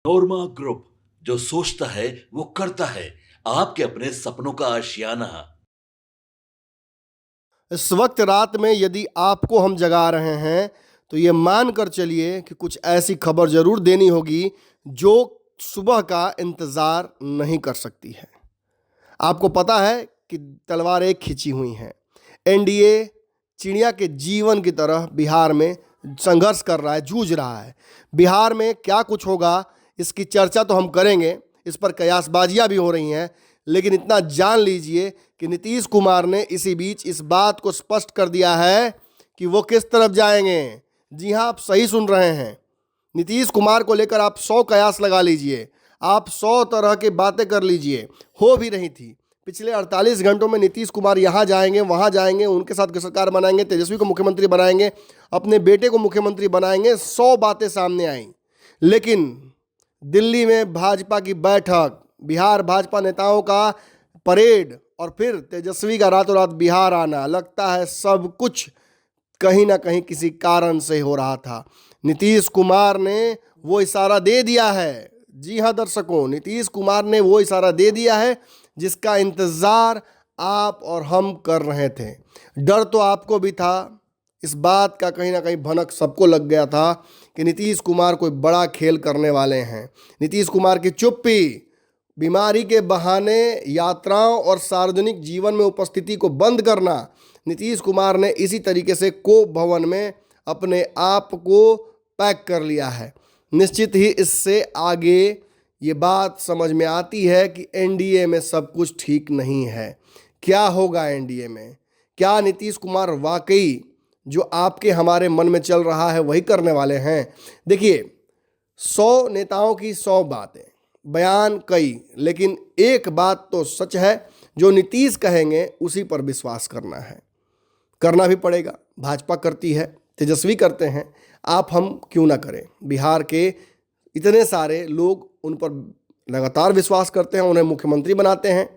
नोरमा group, जो सोचता है वो करता है। आपके अपने सपनों का आशियाना। इस वक्त रात में यदि आपको हम जगा रहे हैं तो ये मान कर चलिए कि कुछ ऐसी खबर जरूर देनी होगी जो सुबह का इंतजार नहीं कर सकती है। आपको पता है कि तलवारें खिंची हुई हैं। एनडीए चिड़िया के जीवन की तरह बिहार में संघर्ष कर रहा है, जूझ रहा है। बिहार में क्या कुछ होगा इसकी चर्चा तो हम करेंगे, इस पर कयासबाजियां भी हो रही हैं, लेकिन इतना जान लीजिए कि नीतीश कुमार ने इसी बीच इस बात को स्पष्ट कर दिया है कि वो किस तरफ जाएंगे। जी हाँ, आप सही सुन रहे हैं। नीतीश कुमार को लेकर आप 100 कयास लगा लीजिए, आप 100 तरह की बातें कर लीजिए, हो भी रही थी। पिछले 48 घंटों में नीतीश कुमार यहाँ जाएंगे, वहाँ जाएंगे, उनके साथ सरकार बनाएंगे, तेजस्वी को मुख्यमंत्री बनाएंगे, अपने बेटे को मुख्यमंत्री बनाएंगे, 100 बातें सामने आई। लेकिन दिल्ली में भाजपा की बैठक, बिहार भाजपा नेताओं का परेड और फिर तेजस्वी का रातों रात बिहार आना, लगता है सब कुछ कहीं ना कहीं किसी कारण से हो रहा था। नीतीश कुमार ने वो इशारा दे दिया है। जी हाँ दर्शकों, नीतीश कुमार ने वो इशारा दे दिया है जिसका इंतजार आप और हम कर रहे थे। डर तो आपको भी था, इस बात का कहीं ना कहीं भनक सबको लग गया था कि नीतीश कुमार कोई बड़ा खेल करने वाले हैं। नीतीश कुमार की चुप्पी, बीमारी के बहाने यात्राओं और सार्वजनिक जीवन में उपस्थिति को बंद करना, नीतीश कुमार ने इसी तरीके से कोप भवन में अपने आप को पैक कर लिया है। निश्चित ही इससे आगे ये बात समझ में आती है कि एनडीए में सब कुछ ठीक नहीं है। क्या होगा एनडीए में? क्या नीतीश कुमार वाकई जो आपके हमारे मन में चल रहा है वही करने वाले हैं? देखिए, 100 नेताओं की 100 बातें, बयान कई, लेकिन एक बात तो सच है, जो नीतीश कहेंगे उसी पर विश्वास करना है। करना भी पड़ेगा। भाजपा करती है, तेजस्वी करते हैं, आप हम क्यों ना करें? बिहार के इतने सारे लोग उन पर लगातार विश्वास करते हैं, उन्हें मुख्यमंत्री बनाते हैं।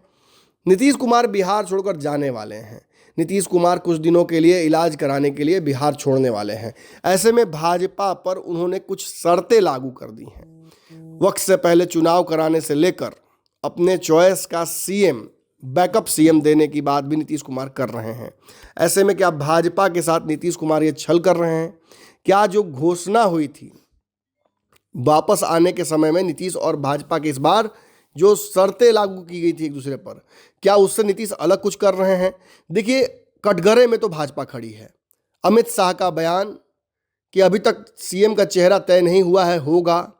नीतीश कुमार बिहार छोड़कर जाने वाले हैं। नीतीश कुमार कुछ दिनों के लिए इलाज कराने के लिए बिहार छोड़ने वाले हैं। ऐसे में भाजपा पर उन्होंने कुछ शर्तें लागू कर दी हैं। वक्त से पहले चुनाव कराने से लेकर अपने चॉइस का सीएम, बैकअप सीएम देने की बात भी नीतीश कुमार कर रहे हैं। ऐसे में क्या भाजपा के साथ नीतीश कुमार ये छल कर रहे हैं? क्या जो घोषणा हुई थी वापस आने के समय में नीतीश और भाजपा के, इस बार जो शर्तें लागू की गई थी एक दूसरे पर, क्या उससे नीतीश अलग कुछ कर रहे हैं? देखिए, कटघरे में तो भाजपा खड़ी है। अमित शाह का बयान कि अभी तक सीएम का चेहरा तय नहीं हुआ है, होगा।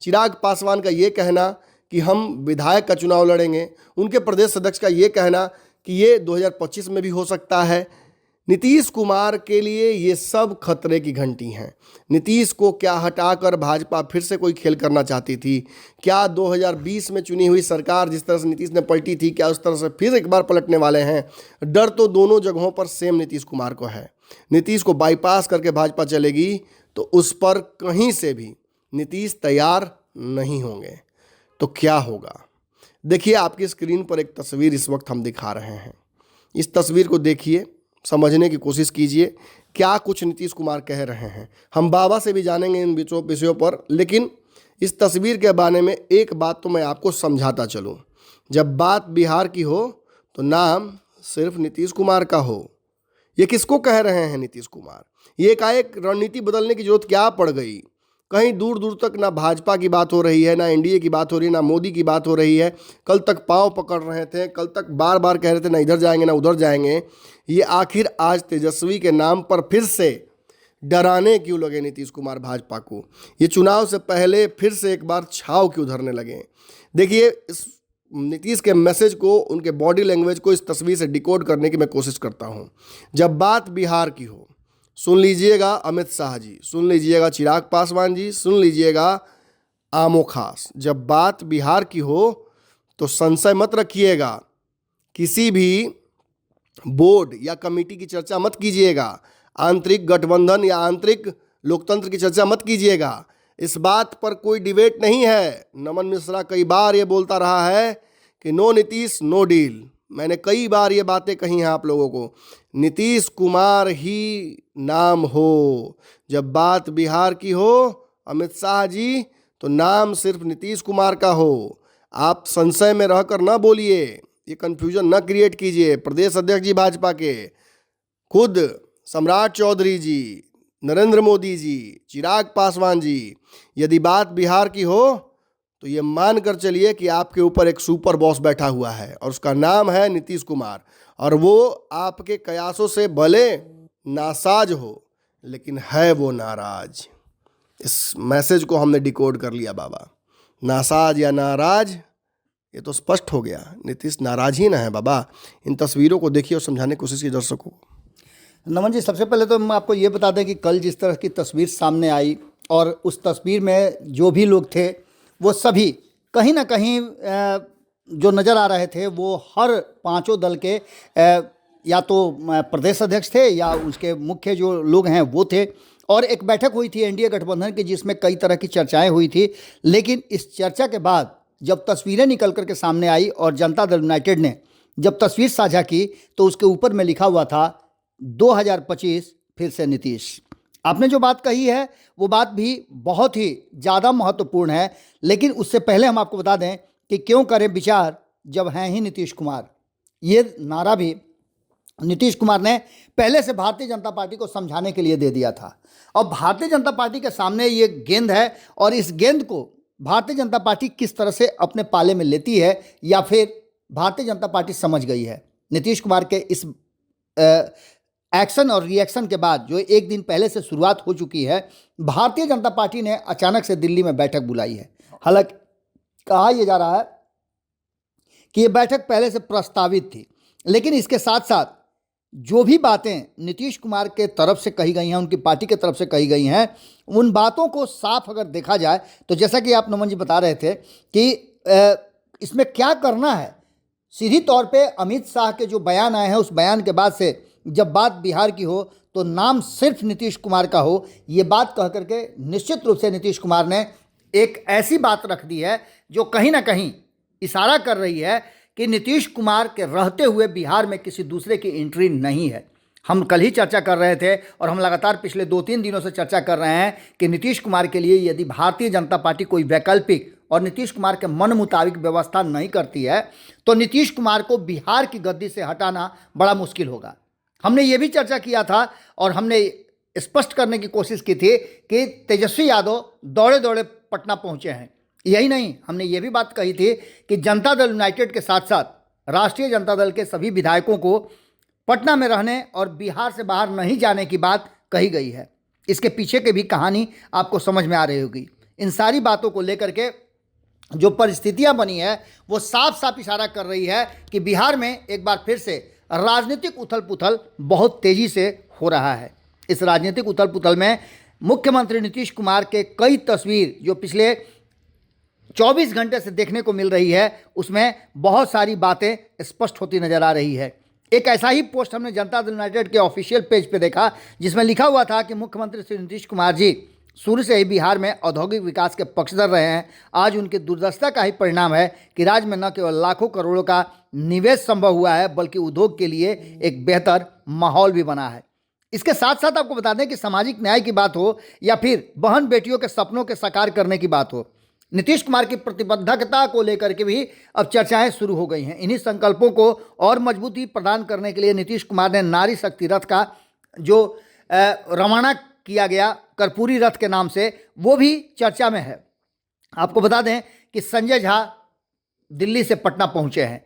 चिराग पासवान का ये कहना कि हम विधायक का चुनाव लड़ेंगे। उनके प्रदेश अध्यक्ष का ये कहना कि ये 2025 में भी हो सकता है। नीतीश कुमार के लिए ये सब खतरे की घंटी हैं। नीतीश को क्या हटाकर भाजपा फिर से कोई खेल करना चाहती थी? क्या 2020 में चुनी हुई सरकार जिस तरह से नीतीश ने पलटी थी, क्या उस तरह से फिर एक बार पलटने वाले हैं? डर तो दोनों जगहों पर सेम नीतीश कुमार को है। नीतीश को बाईपास करके भाजपा चलेगी तो उस पर कहीं से भी नीतीश तैयार नहीं होंगे। तो क्या होगा? देखिए, आपकी स्क्रीन पर एक तस्वीर इस वक्त हम दिखा रहे हैं। इस तस्वीर को देखिए, समझने की कोशिश कीजिए क्या कुछ नीतीश कुमार कह रहे हैं। हम बाबा से भी जानेंगे इन विषयों पर, लेकिन इस तस्वीर के बारे में एक बात तो मैं आपको समझाता चलूं। जब बात बिहार की हो तो नाम सिर्फ नीतीश कुमार का हो। ये किसको कह रहे हैं नीतीश कुमार? ये एकाएक रणनीति बदलने की जरूरत क्या पड़ गई? कहीं दूर दूर तक ना भाजपा की बात हो रही है, ना एनडीए की बात हो रही है, ना मोदी की बात हो रही है। कल तक पांव पकड़ रहे थे, कल तक बार बार कह रहे थे ना इधर जाएंगे ना उधर जाएंगे। ये आखिर आज तेजस्वी के नाम पर फिर से डराने क्यों लगे नीतीश कुमार भाजपा को? ये चुनाव से पहले फिर से एक बार छाव क्यों धरने लगे? देखिए, इस नीतीश के मैसेज को, उनके बॉडी लैंग्वेज को इस तस्वीर से डिकोड करने की मैं कोशिश करता हूँ। जब बात बिहार की हो, सुन लीजिएगा अमित शाह जी, सुन लीजिएगा चिराग पासवान जी, सुन लीजिएगा आमो खास, जब बात बिहार की हो तो संशय मत रखिएगा। किसी भी बोर्ड या कमेटी की चर्चा मत कीजिएगा। आंतरिक गठबंधन या आंतरिक लोकतंत्र की चर्चा मत कीजिएगा। इस बात पर कोई डिबेट नहीं है। नमन मिश्रा कई बार ये बोलता रहा है कि नो नीतीश नो डील। मैंने कई बार ये बातें कही हैं आप लोगों को। नीतीश कुमार ही नाम हो। जब बात बिहार की हो अमित शाह जी, तो नाम सिर्फ नीतीश कुमार का हो। आप संशय में रहकर ना बोलिए, ये कंफ्यूजन ना क्रिएट कीजिए। प्रदेश अध्यक्ष जी भाजपा के, खुद सम्राट चौधरी जी, नरेंद्र मोदी जी, चिराग पासवान जी, यदि बात बिहार की हो तो ये मान कर चलिए कि आपके ऊपर एक सुपर बॉस बैठा हुआ है और उसका नाम है नीतीश कुमार, और वो आपके कयासों से भले नासाज हो लेकिन है वो नाराज। इस मैसेज को हमने डिकोड कर लिया बाबा। नासाज या नाराज ये तो स्पष्ट हो गया, नीतीश नाराज ही ना है बाबा। इन तस्वीरों को देखिए और समझाने की कोशिश की दर्शकों को। नमन जी, सबसे पहले तो हम आपको ये बता दें कि कल जिस तरह की तस्वीर सामने आई और उस तस्वीर में जो भी लोग थे वो सभी कहीं ना कहीं जो नज़र आ रहे थे वो हर पांचों दल के या तो प्रदेश अध्यक्ष थे या उसके मुख्य जो लोग हैं वो थे। और एक बैठक हुई थी एनडीए गठबंधन की जिसमें कई तरह की चर्चाएं हुई थी। लेकिन इस चर्चा के बाद जब तस्वीरें निकल कर के सामने आई और जनता दल यूनाइटेड ने जब तस्वीर साझा की तो उसके ऊपर में लिखा हुआ था 2025 फिर से नीतीश। आपने जो बात कही है वो बात भी बहुत ही ज़्यादा महत्वपूर्ण है। लेकिन उससे पहले हम आपको बता दें कि क्यों करें विचार जब हैं ही नीतीश कुमार। ये नारा भी नीतीश कुमार ने पहले से भारतीय जनता पार्टी को समझाने के लिए दे दिया था। और भारतीय जनता पार्टी के सामने ये गेंद है और इस गेंद को भारतीय जनता पार्टी किस तरह से अपने पाले में लेती है या फिर भारतीय जनता पार्टी समझ गई है। नीतीश कुमार के इस एक्शन और रिएक्शन के बाद जो एक दिन पहले से शुरुआत हो चुकी है, भारतीय जनता पार्टी ने अचानक से दिल्ली में बैठक बुलाई है। हालांकि कहा यह जा रहा है कि यह बैठक पहले से प्रस्तावित थी, लेकिन इसके साथ साथ जो भी बातें नीतीश कुमार के तरफ से कही गई हैं, उनकी पार्टी के तरफ से कही गई हैं, उन बातों को साफ अगर देखा जाए तो जैसा कि आप नमन जी बता रहे थे कि इसमें क्या करना है, सीधी तौर पे अमित शाह के जो बयान आए हैं उस बयान के बाद से जब बात बिहार की हो तो नाम सिर्फ नीतीश कुमार का हो, ये बात कह करके निश्चित रूप से नीतीश कुमार ने एक ऐसी बात रख दी है जो कहीं ना कहीं इशारा कर रही है कि नीतीश कुमार के रहते हुए बिहार में किसी दूसरे की एंट्री नहीं है। हम कल ही चर्चा कर रहे थे और हम लगातार पिछले 2-3 दिनों से चर्चा कर रहे हैं कि नीतीश कुमार के लिए यदि भारतीय जनता पार्टी कोई वैकल्पिक और नीतीश कुमार के मन मुताबिक व्यवस्था नहीं करती है तो नीतीश कुमार को बिहार की गद्दी से हटाना बड़ा मुश्किल होगा। हमने ये भी चर्चा किया था और हमने स्पष्ट करने की कोशिश की थी कि तेजस्वी यादव दौड़े दौड़े पटना पहुंचे हैं। यही नहीं, हमने ये भी बात कही थी कि जनता दल यूनाइटेड के साथ साथ राष्ट्रीय जनता दल के सभी विधायकों को पटना में रहने और बिहार से बाहर नहीं जाने की बात कही गई है। इसके पीछे की भी कहानी आपको समझ में आ रही होगी। इन सारी बातों को लेकर के जो परिस्थितियां बनी है वो साफ साफ इशारा कर रही है कि बिहार में एक बार फिर से राजनीतिक उथल पुथल बहुत तेजी से हो रहा है। इस राजनीतिक उथल पुथल में मुख्यमंत्री नीतीश कुमार के कई तस्वीर जो पिछले 24 घंटे से देखने को मिल रही है उसमें बहुत सारी बातें स्पष्ट होती नजर आ रही है। एक ऐसा ही पोस्ट हमने जनता दल यूनाइटेड के ऑफिशियल पेज पे देखा जिसमें लिखा हुआ था कि मुख्यमंत्री श्री नीतीश कुमार जी शुरू से ही बिहार में औद्योगिक विकास के पक्षधर रहे हैं। आज उनकी दुर्दशा का ही परिणाम है कि राज्य में न केवल लाखों करोड़ों का निवेश संभव हुआ है बल्कि उद्योग के लिए एक बेहतर माहौल भी बना है। इसके साथ साथ आपको बता दें कि सामाजिक न्याय की बात हो या फिर बहन बेटियों के सपनों के साकार करने की बात हो, नीतीश कुमार की प्रतिबद्धता को लेकर के भी अब चर्चाएं शुरू हो गई हैं। इन्हीं संकल्पों को और मजबूती प्रदान करने के लिए नीतीश कुमार ने नारी शक्ति रथ का जो रवाना किया गया कर्पूरी रथ के नाम से, वो भी चर्चा में है। आपको बता दें कि संजय झा दिल्ली से पटना पहुंचे हैं,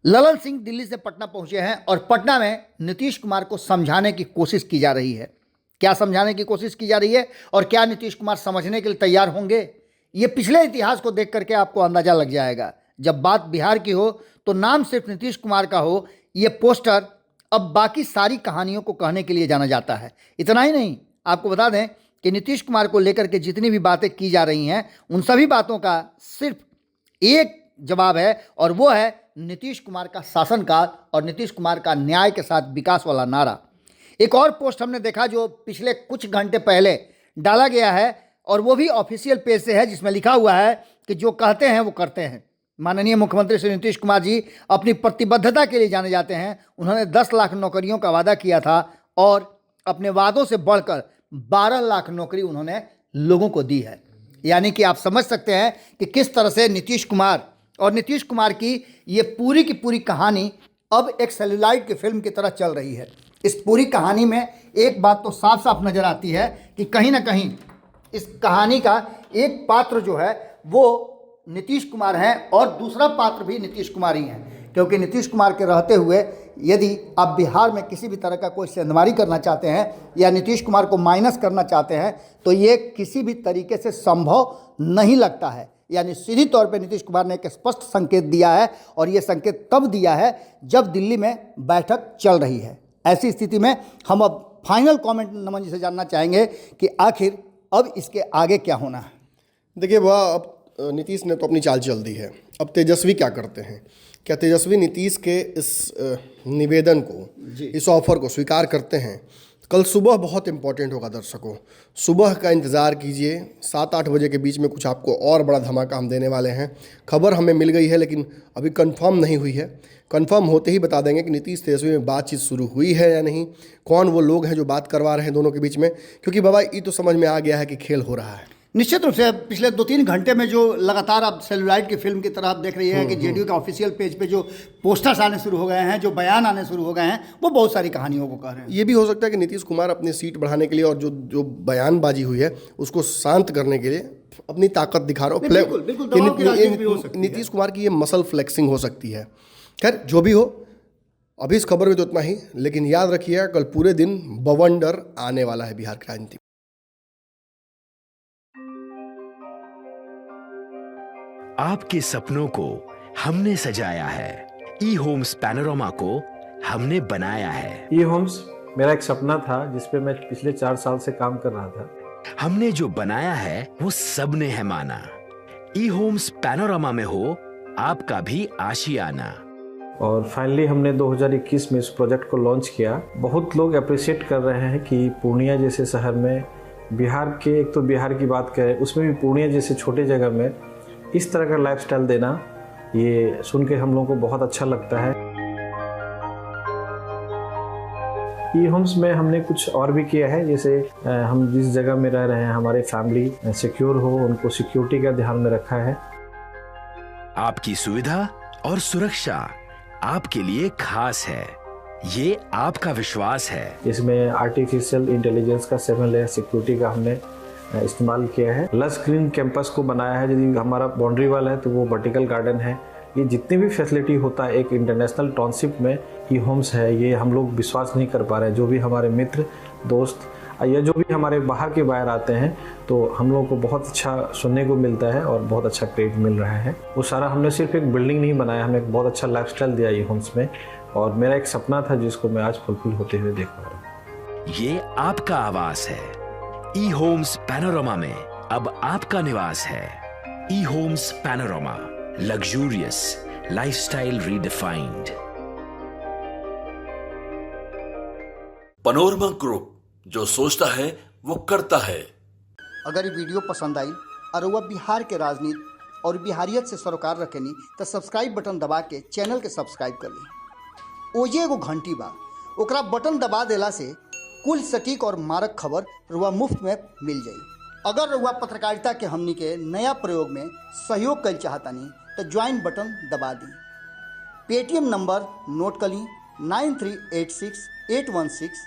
ललन सिंह दिल्ली से पटना पहुंचे हैं और पटना में नीतीश कुमार को समझाने की कोशिश की जा रही है। क्या समझाने की कोशिश की जा रही है और क्या नीतीश कुमार समझने के लिए तैयार होंगे, ये पिछले इतिहास को देख करके आपको अंदाजा लग जाएगा। जब बात बिहार की हो तो नाम सिर्फ नीतीश कुमार का हो, ये पोस्टर अब बाकी सारी कहानियों को कहने के लिए जाना जाता है। इतना ही नहीं, आपको बता दें कि नीतीश कुमार को लेकर के जितनी भी बातें की जा रही हैं उन सभी बातों का सिर्फ एक जवाब है और वो है नीतीश कुमार का शासनकाल और नीतीश कुमार का न्याय के साथ विकास वाला नारा। एक और पोस्ट हमने देखा जो पिछले कुछ घंटे पहले डाला गया है और वो भी ऑफिशियल पेज से है जिसमें लिखा हुआ है कि जो कहते हैं वो करते हैं। माननीय मुख्यमंत्री श्री नीतीश कुमार जी अपनी प्रतिबद्धता के लिए जाने जाते हैं। उन्होंने 10 लाख नौकरियों का वादा किया था और अपने वादों से बढ़कर 12 लाख नौकरी उन्होंने लोगों को दी है। यानी कि आप समझ सकते हैं कि किस तरह से नीतीश कुमार और नीतीश कुमार की ये पूरी की पूरी कहानी अब एक सेलुलाइड की फिल्म की तरह चल रही है। इस पूरी कहानी में एक बात तो साफ साफ नज़र आती है कि कहीं ना कहीं इस कहानी का एक पात्र जो है वो नीतीश कुमार हैं और दूसरा पात्र भी नीतीश कुमार ही हैं, क्योंकि नीतीश कुमार के रहते हुए यदि आप बिहार में किसी भी तरह का कोई सेंधमारी करना चाहते हैं या नीतीश कुमार को माइनस करना चाहते हैं तो ये किसी भी तरीके से संभव नहीं लगता है। यानी सीधी तौर पे नीतीश कुमार ने एक स्पष्ट संकेत दिया है और ये संकेत तब दिया है जब दिल्ली में बैठक चल रही है। ऐसी स्थिति में हम अब फाइनल कमेंट नमन जी से जानना चाहेंगे कि आखिर अब इसके आगे क्या होना है। देखिए वह अब नीतीश ने तो अपनी चाल चल दी है, अब तेजस्वी क्या करते हैं? क्या तेजस्वी नीतीश के इस निवेदन को, इस ऑफर को स्वीकार करते हैं? कल सुबह बहुत इंपॉर्टेंट होगा दर्शकों, सुबह का इंतज़ार कीजिए। 7-8 बजे के बीच में कुछ आपको और बड़ा धमाका हम देने वाले हैं। खबर हमें मिल गई है लेकिन अभी कंफर्म नहीं हुई है। कंफर्म होते ही बता देंगे कि नीतीश तेजस्वी में बातचीत शुरू हुई है या नहीं, कौन वो लोग हैं जो बात करवा रहे हैं दोनों के बीच में, क्योंकि बाबा ये तो समझ में आ गया है कि खेल हो रहा है। निश्चित रूप से पिछले 2-3 घंटे में जो लगातार आप सेलुलाइड की फिल्म की तरह आप देख रही है कि जेडीयू के ऑफिशियल पेज पे जो पोस्टर्स आने शुरू हो गए हैं, जो बयान आने शुरू हो गए हैं, वो बहुत सारी कहानियों को कह रहे हैं। ये भी हो सकता है कि नीतीश कुमार अपनी सीट बढ़ाने के लिए और जो बयानबाजी हुई है उसको शांत करने के लिए अपनी ताकत दिखा रहा हो। नीतीश कुमार की ये मसल फ्लेक्सिंग हो सकती है। खैर जो भी हो, अभी इस खबर में तो इतना ही, लेकिन याद रखिएगा कल पूरे दिन बवंडर आने वाला है बिहार की राजनीति। आपके सपनों को हमने सजाया है, ई होम्स पैनोरमा को हमने बनाया है। ई होम्स मेरा एक सपना था जिस पे मैं पिछले 4 साल से काम कर रहा था। हमने जो बनाया है वो सबने है माना। ई होम्स पैनोरमा में हो आपका भी आशियाना। और फाइनली हमने 2021 में इस प्रोजेक्ट को लॉन्च किया। बहुत लोग अप्रिशिएट कर रहे हैं कि पूर्णिया जैसे शहर में, बिहार के, एक तो बिहार की बात करें उसमें भी पूर्णिया जैसे छोटे जगह में इस तरह का लाइफस्टाइल देना, ये सुन के हम लोगों को बहुत अच्छा लगता है। ई होम्स में हमने कुछ और भी किया है, जैसे हम जिस जगह में रह रहे हैं हमारे फैमिली सिक्योर हो, उनको सिक्योरिटी का ध्यान में रखा है। आपकी सुविधा और सुरक्षा आपके लिए खास है, ये आपका विश्वास है। इसमें आर्टिफिशियल इंटेलिजेंस का 7 लेयर सिक्योरिटी का हमने इस्तेमाल किया है। लस ग्रीन कैंपस को बनाया है। यदि हमारा बाउंड्री वाल है तो वो वर्टिकल गार्डन है। ये जितनी भी फैसिलिटी होता है एक इंटरनेशनल टाउनशिप में ई होम्स है, ये हम लोग विश्वास नहीं कर पा रहे हैं। जो भी हमारे मित्र दोस्त या जो भी हमारे बाहर के बाहर आते हैं तो हम लोगों को बहुत अच्छा सुनने को मिलता है और बहुत अच्छा क्रेडिट मिल रहा है। वो सारा हमने सिर्फ एक बिल्डिंग नहीं बनाया, हमें एक बहुत अच्छा लाइफस्टाइल दिया ई होम्स में, और मेरा एक सपना था जिसको मैं आज फुलफिल होते हुए देख पा रहा हूँ। ये आपका आवास है। ई होम्स पैनोरमा में अब आपका निवास है। E Homes Panorama, luxurious lifestyle redefined. Panorama group, जो सोचता है वो करता है। अगर ये वीडियो पसंद आई और वह बिहार के राजनीति और बिहारियत से सरोकार रखेनी तो सब्सक्राइब बटन दबा के चैनल के सब्सक्राइब कर ली। ओजे एगो घंटी बा, ओकरा बटन दबा देला से कुल सटीक और मारक खबर रुआ मुफ्त में मिल जाई। अगर रुआ पत्रकारिता के हमनी के नया प्रयोग में सहयोग कर चाहतानी तो ज्वाइन बटन दबा दी। पेटीएम नंबर नोट कर ली 9386 816